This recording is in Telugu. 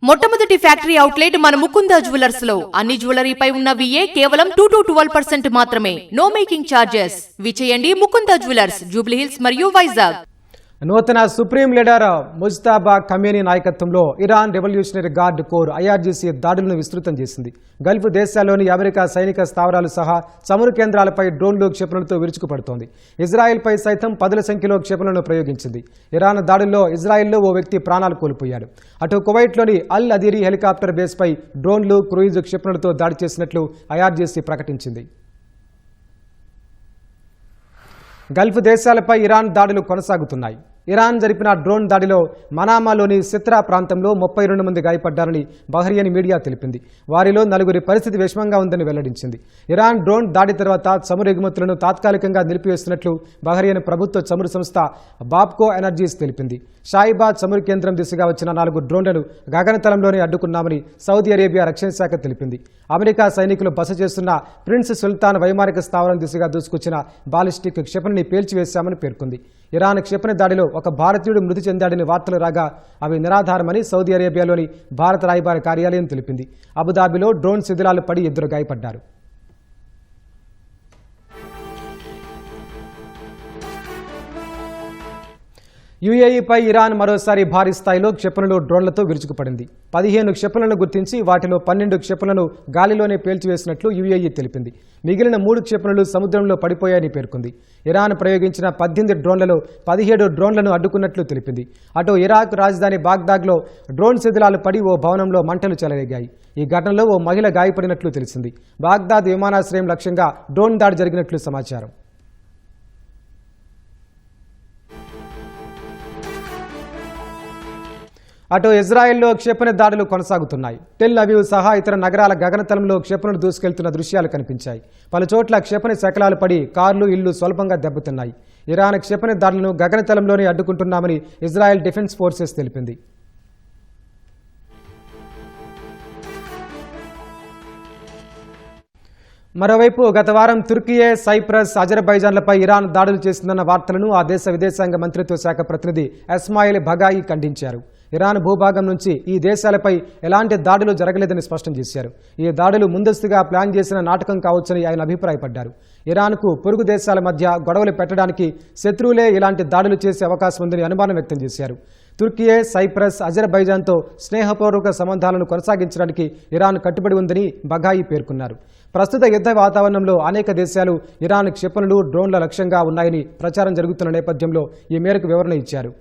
మొట్టమొదటి ఫ్యాక్టరీ అవుట్లెట్ మన ముకుంద జ్యువెలర్స్ లో అన్ని జ్యువెలరీపై ఉన్న విఏ కేవలం 2 to 12% మాత్రమే. No making charges. విచేయండి ముకుంద జ్యువెలర్స్, జూబ్లీ హిల్స్ మరియు వైజాగ్. నూతన సుప్రీం లీడర్ ముజ్తబా ఖమేనీ నాయకత్వంలో Iran revolutionary guard corps IRGC దాడులను విస్తృతం చేసింది. గల్ఫ్ దేశాల్లోని అమెరికా సైనిక స్థావరాలు సహా చమురు కేంద్రాలపై డ్రోన్లు క్షిపణులతో విరుచుకుపడుతోంది. ఇజ్రాయెల్పై సైతం పదుల సంఖ్యలో క్షిపణులను ప్రయోగించింది. ఇరాన్ దాడుల్లో ఇజ్రాయెల్లో ఓ వ్యక్తి ప్రాణాలు కోల్పోయాడు. అటు కువైట్లోని అల్ అదీరీ హెలికాప్టర్ బేస్పై డ్రోన్లు, క్రూయిజ్ క్షిపణులతో దాడి చేసినట్లు ఐఆర్జీసీ ప్రకటించింది. గల్ఫ్ దేశాలపై ఇరాన్ దాడులు కొనసాగుతున్నాయి. ఇరాన్ జరిపిన డ్రోన్ దాడిలో మనామాలోని సిత్రా ప్రాంతంలో 32 మంది గాయపడ్డారని బహ్రెయిన్ మీడియా తెలిపింది. వారిలో 4 పరిస్థితి విషమంగా ఉందని వెల్లడించింది. ఇరాన్ డ్రోన్ దాడి తర్వాత చమురు ఎగుమతులను తాత్కాలికంగా నిలిపివేస్తున్నట్లు బహ్రెయిన్ ప్రభుత్వ చమురు సంస్థ బాబ్కో ఎనర్జీస్ తెలిపింది. షాయిబా చమురు కేంద్రం దిశగా వచ్చిన 4 డ్రోన్లను గగనతలంలోనే అడ్డుకున్నామని సౌదీ అరేబియా రక్షణ శాఖ తెలిపింది. అమెరికా సైనికులు బస చేస్తున్న ప్రిన్స్ సుల్తాన్ వైమానిక స్థావరం దిశగా దూసుకొచ్చిన బాలిస్టిక్ క్షిపణిని పేల్చివేశామని పేర్కొంది. ఇరాన్ క్షిపణి దాడిలో ఒక భారతీయుడు మృతి చెందాడని వార్తలు రాగా అవి నిరాధారమని సౌదీ అరేబియాలోని భారత రాయబార కార్యాలయం తెలిపింది. అబుదాబిలో డ్రోన్ శిథిలాలు పడి 2 గాయపడ్డారు. యుఏఈపై ఇరాన్ మరోసారి భారీ స్థాయిలో క్షిపణులు, డ్రోన్లతో విరుచుకుపడింది. 15 క్షిపణులను గుర్తించి వాటిలో 12 క్షిపణులను గాలిలోనే పేల్చివేసినట్లు యుఏఈ తెలిపింది. మిగిలిన 3 క్షిపణులు సముద్రంలో పడిపోయాయని పేర్కొంది. ఇరాన్ ప్రయోగించిన 18 డ్రోన్లలో 17 డ్రోన్లను అడ్డుకున్నట్లు తెలిపింది. అటు ఇరాక్ రాజధాని బాగ్దాద్లో డ్రోన్ శిథిలాలు పడి ఓ భవనంలో మంటలు చెలరేగాయి. ఈ ఘటనలో ఓ మహిళ గాయపడినట్లు తెలిసింది. బాగ్దాద్ విమానాశ్రయం లక్ష్యంగా డ్రోన్ దాడి జరిగినట్లు సమాచారం. అటు ఇజ్రాయెల్లో క్షిపణి దాడులు కొనసాగుతున్నాయి. టెల్ అవీవ్ సహా ఇతర నగరాల గగనతలంలో క్షిపణులు దూసుకెళ్తున్న దృశ్యాలు కనిపించాయి. పలుచోట్ల క్షిపణి శకలాలు పడి కార్లు, ఇళ్లు స్వల్పంగా దెబ్బతిన్నాయి. ఇరాన్ క్షిపణి దాడులను గగనతలంలోనే అడ్డుకుంటున్నామని ఇజ్రాయెల్ డిఫెన్స్ ఫోర్సెస్ తెలిపింది. మరోవైపు గత వారం తుర్కియే, సైప్రస్, అజర్బైజాన్లపై ఇరాన్ దాడులు చేసిందన్న వార్తలను ఆ దేశ విదేశాంగ మంత్రిత్వ శాఖ ప్రతినిధి ఇస్మాయిల్ బగాయి ఖండించారు. ఇరాన్ భూభాగం నుంచి ఈ దేశాలపై ఎలాంటి దాడులు జరగలేదని స్పష్టం చేశారు. ఈ దాడులు ముందస్తుగా ప్లాన్ చేసిన నాటకం కావచ్చని ఆయన అభిప్రాయపడ్డారు. ఇరాన్కు పొరుగు దేశాల మధ్య గొడవలు పెట్టడానికి శత్రువులే ఇలాంటి దాడులు చేసే అవకాశం ఉందని అనుమానం వ్యక్తం చేశారు. తుర్కియే, సైప్రస్, అజర్బైజాన్తో స్నేహపూర్వక సంబంధాలను కొనసాగించడానికి ఇరాన్ కట్టుబడి ఉందని బగాయి పేర్కొన్నారు. ప్రస్తుత యుద్ధ వాతావరణంలో అనేక దేశాలు ఇరాన్ క్షిపణులు, డ్రోన్ల లక్ష్యంగా ఉన్నాయని ప్రచారం జరుగుతున్న నేపథ్యంలో ఈ మేరకు వివరణ ఇచ్చారు.